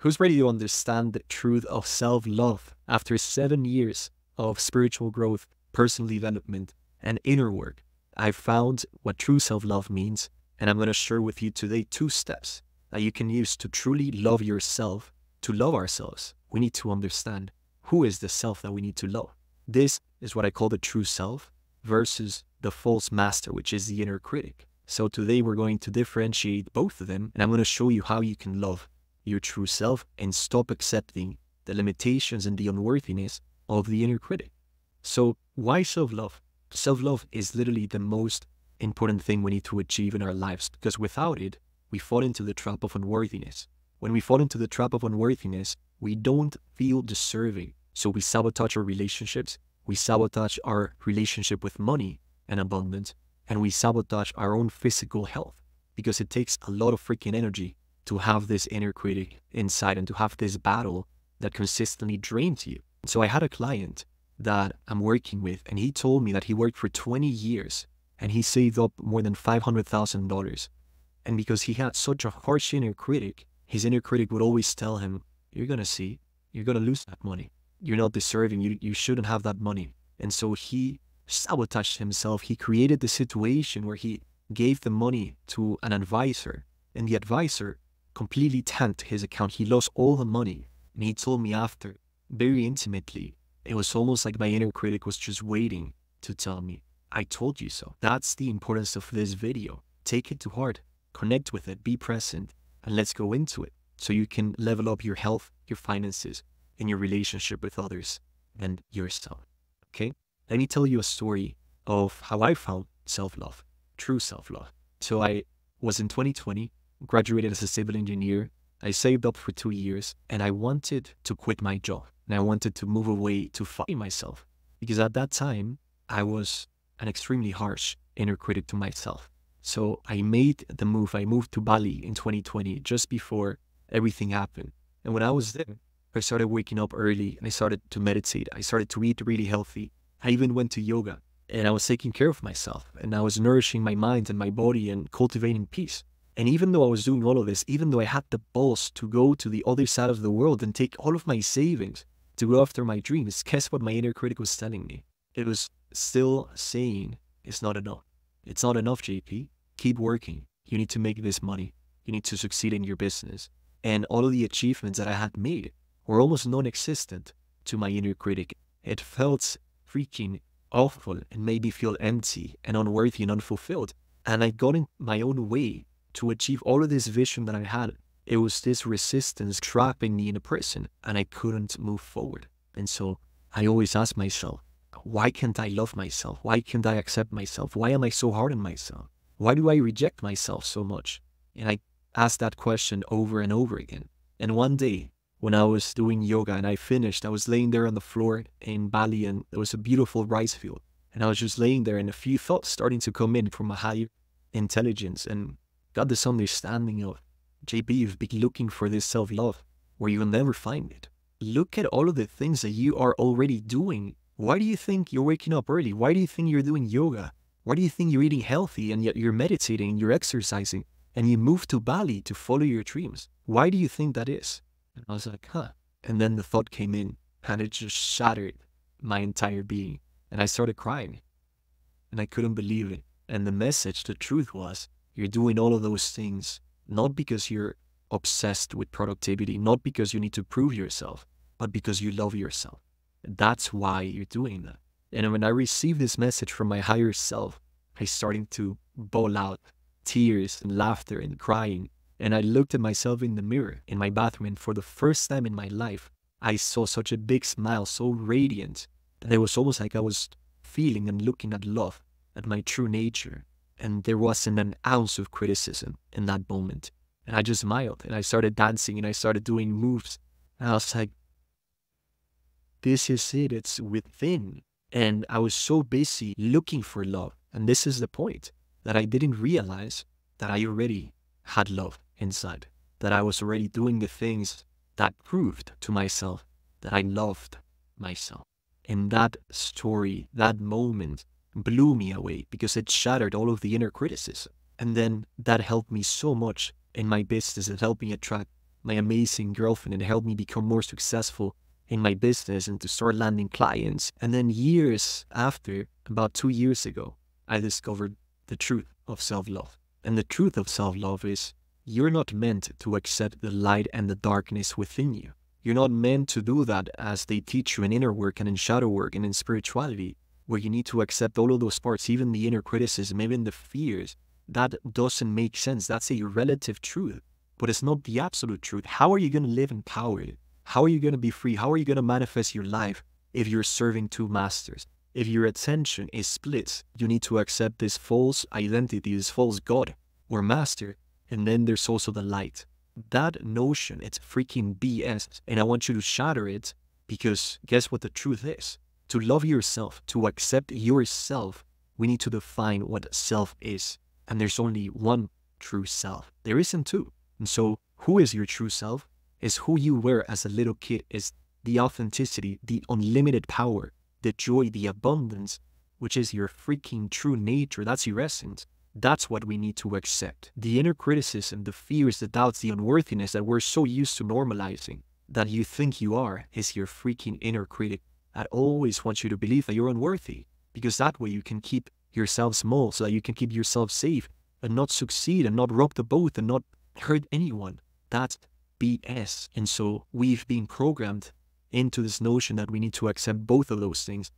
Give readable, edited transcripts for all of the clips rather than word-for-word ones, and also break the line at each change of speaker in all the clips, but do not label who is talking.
Who's ready to understand the truth of self-love after 7 years of spiritual growth, personal development, and inner work? I found what true self-love means, and I'm going to share with you today 2 steps that you can use to truly love yourself. To love ourselves, we need to understand who is the self that we need to love. This is what I call the true self versus the false master, which is the inner critic. So today we're going to differentiate both of them, and I'm going to show you how you can love your true self and stop accepting the limitations and the unworthiness of the inner critic. So why self-love? Self-love is literally the most important thing we need to achieve in our lives, because without it, we fall into the trap of unworthiness. When we fall into the trap of unworthiness, we don't feel deserving. So we sabotage our relationships, we sabotage our relationship with money and abundance, and we sabotage our own physical health, because it takes a lot of freaking energy to have this inner critic inside and to have this battle that consistently drains you. So I had a client that I'm working with, and he told me that he worked for 20 years and he saved up more than $500,000. And because he had such a harsh inner critic, his inner critic would always tell him, you're going to see, you're going to lose that money. You're not deserving, you shouldn't have that money. And so he sabotaged himself. He created the situation where he gave the money to an advisor, and the advisor completely tanked his account. He lost all the money. And he told me after, very intimately, it was almost like my inner critic was just waiting to tell me, I told you so. That's the importance of this video. Take it to heart, connect with it, be present, and let's go into it so you can level up your health, your finances, and your relationship with others and yourself. Okay? Let me tell you a story of how I found self-love, true self-love. So I was in 2020, graduated as a civil engineer. I saved up for 2 years, and I wanted to quit my job, and I wanted to move away to find myself, because at that time I was an extremely harsh inner critic to myself. So I made the move. I moved to Bali in 2020, just before everything happened. And when I was there, I started waking up early and I started to meditate. I started to eat really healthy. I even went to yoga, and I was taking care of myself, and I was nourishing my mind and my body and cultivating peace. And even though I was doing all of this, even though I had the balls to go to the other side of the world and take all of my savings to go after my dreams, guess what my inner critic was telling me? It was still saying, it's not enough. It's not enough, JP. Keep working. You need to make this money. You need to succeed in your business. And all of the achievements that I had made were almost non-existent to my inner critic. It felt freaking awful and made me feel empty and unworthy and unfulfilled. And I got in my own way to achieve all of this vision that I had. It was this resistance trapping me in a prison, and I couldn't move forward. And so I always ask myself, why can't I love myself? Why can't I accept myself? Why am I so hard on myself? Why do I reject myself so much? And I asked that question over and over again. And one day, when I was doing yoga and I finished, I was laying there on the floor in Bali, and there was a beautiful rice field. And I was just laying there, and a few thoughts starting to come in from a higher intelligence, and got this understanding of, JP, you've been looking for this self-love where you'll never find it. Look at all of the things that you are already doing. Why do you think you're waking up early? Why do you think you're doing yoga? Why do you think you're eating healthy, and yet you're meditating, you're exercising, and you moved to Bali to follow your dreams? Why do you think that is? And I was like, huh. And then the thought came in, and it just shattered my entire being. And I started crying, and I couldn't believe it. And the message, the truth was, you're doing all of those things not because you're obsessed with productivity, not because you need to prove yourself, but because you love yourself. That's why you're doing that. And when I received this message from my higher self, I started to bawl out tears and laughter and crying. And I looked at myself in the mirror in my bathroom, and for the first time in my life, I saw such a big smile, so radiant, that it was almost like I was feeling and looking at love, at my true nature. And there wasn't an ounce of criticism in that moment. And I just smiled, and I started dancing, and I started doing moves. And I was like, this is it, it's within. And I was so busy looking for love. And this is the point, that I didn't realize that I already had love inside, that I was already doing the things that proved to myself that I loved myself. And that story, that moment, blew me away, because it shattered all of the inner criticism. And then that helped me so much in my business. It helped me attract my amazing girlfriend and helped me become more successful in my business and to start landing clients. And then years after, about 2 years ago, I discovered the truth of self-love. And the truth of self-love is you're not meant to accept the light and the darkness within you. You're not meant to do that as they teach you in inner work and in shadow work and in spirituality, where you need to accept all of those parts, even the inner criticism, even the fears. That doesn't make sense. That's a relative truth, but it's not the absolute truth. How are you going to live in power? How are you going to be free? How are you going to manifest your life if you're serving two masters? If your attention is split, you need to accept this false identity, this false God or master, and then there's also the light. That notion, it's freaking BS, and I want you to shatter it, because guess what the truth is? To love yourself, to accept yourself, we need to define what self is. And there's only one true self. There isn't two. And so who is your true self? Is who you were as a little kid, is the authenticity, the unlimited power, the joy, the abundance, which is your freaking true nature. That's your essence. That's what we need to accept. The inner criticism, the fears, the doubts, the unworthiness that we're so used to normalizing, that you think you are, is your freaking inner critic that always wants you to believe that you're unworthy, because that way you can keep yourself small, so that you can keep yourself safe and not succeed and not rock the boat and not hurt anyone. That's BS. And so we've been programmed into this notion that we need to accept both of those things.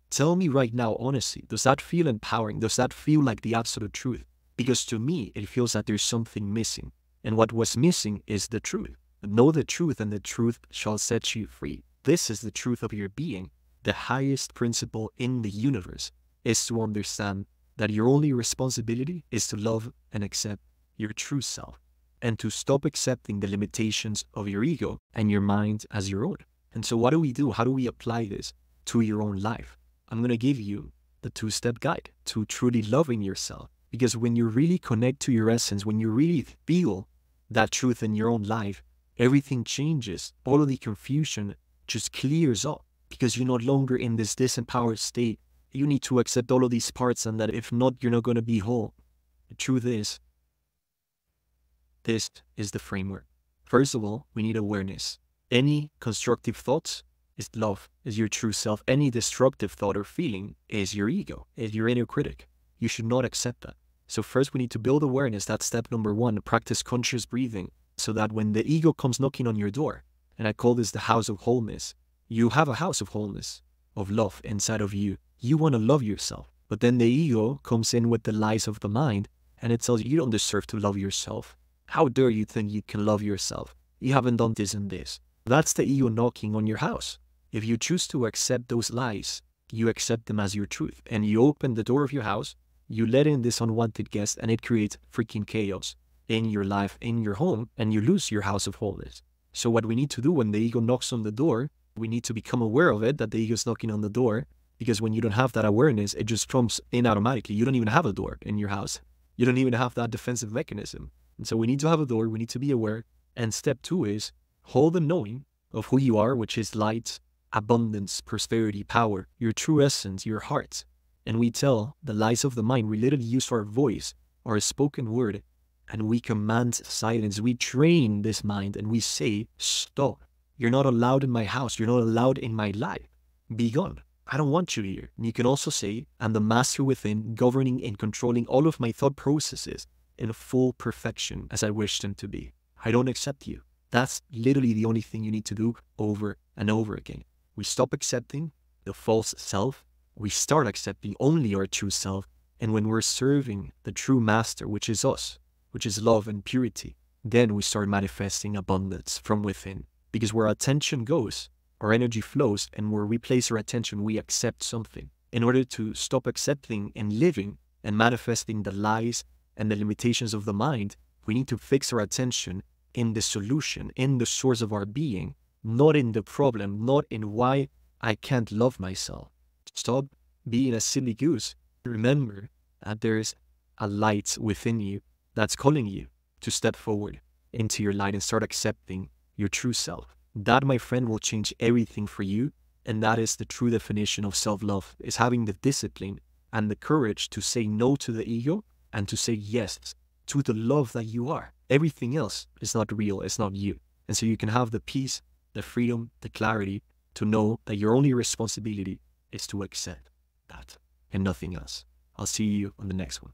Tell me right now, honestly, does that feel empowering? Does that feel like the absolute truth? Because to me, it feels that there's something missing. And what was missing is the truth. Know the truth, and the truth shall set you free. This is the truth of your being. The highest principle in the universe is to understand that your only responsibility is to love and accept your true self, and to stop accepting the limitations of your ego and your mind as your own. And so what do we do? How do we apply this to your own life? I'm going to give you the 2-step guide to truly loving yourself. Because when you really connect to your essence, when you really feel that truth in your own life, everything changes. All of the confusion just clears up, because you're no longer in this disempowered state. You need to accept all of these parts, and that if not, you're not going to be whole. The truth is, this is the framework. First of all, we need awareness. Any constructive thoughts is love, is your true self. Any destructive thought or feeling is your ego, is your inner critic. You should not accept that. So first we need to build awareness. That's step number 1. Practice conscious breathing, so that when the ego comes knocking on your door, and I call this the house of wholeness, you have a house of wholeness, of love inside of you. You want to love yourself. But then the ego comes in with the lies of the mind, and it tells you don't deserve to love yourself. How dare you think you can love yourself? You haven't done this and this. That's the ego knocking on your house. If you choose to accept those lies, you accept them as your truth, and you open the door of your house, you let in this unwanted guest, and it creates freaking chaos in your life, in your home, and you lose your house of wholeness. So what we need to do when the ego knocks on the door, we need to become aware of it, that the ego is knocking on the door, because when you don't have that awareness, it just comes in automatically. You don't even have a door in your house. You don't even have that defensive mechanism. And so we need to have a door, we need to be aware. And step 2 is hold the knowing of who you are, which is light, abundance, prosperity, power, your true essence, your heart. And we tell the lies of the mind. We literally use our voice, our spoken word, and we command silence. We train this mind and we say, stop. You're not allowed in my house. You're not allowed in my life. Be gone. I don't want you here. And you can also say, I'm the master within, governing and controlling all of my thought processes in full perfection as I wish them to be. I don't accept you. That's literally the only thing you need to do over and over again. We stop accepting the false self. We start accepting only our true self. And when we're serving the true master, which is us, which is love and purity, then we start manifesting abundance from within. Because where our attention goes, our energy flows, and where we place our attention, we accept something. In order to stop accepting and living and manifesting the lies and the limitations of the mind, we need to fix our attention in the solution, in the source of our being, not in the problem, not in why I can't love myself. Stop being a silly goose. Remember that there's a light within you that's calling you to step forward into your light and start accepting your true self. That, my friend, will change everything for you. And that is the true definition of self-love, is having the discipline and the courage to say no to the ego and to say yes to the love that you are. Everything else is not real. It's not you. And so you can have the peace, the freedom, the clarity to know that your only responsibility is to accept that and nothing else. I'll see you on the next one.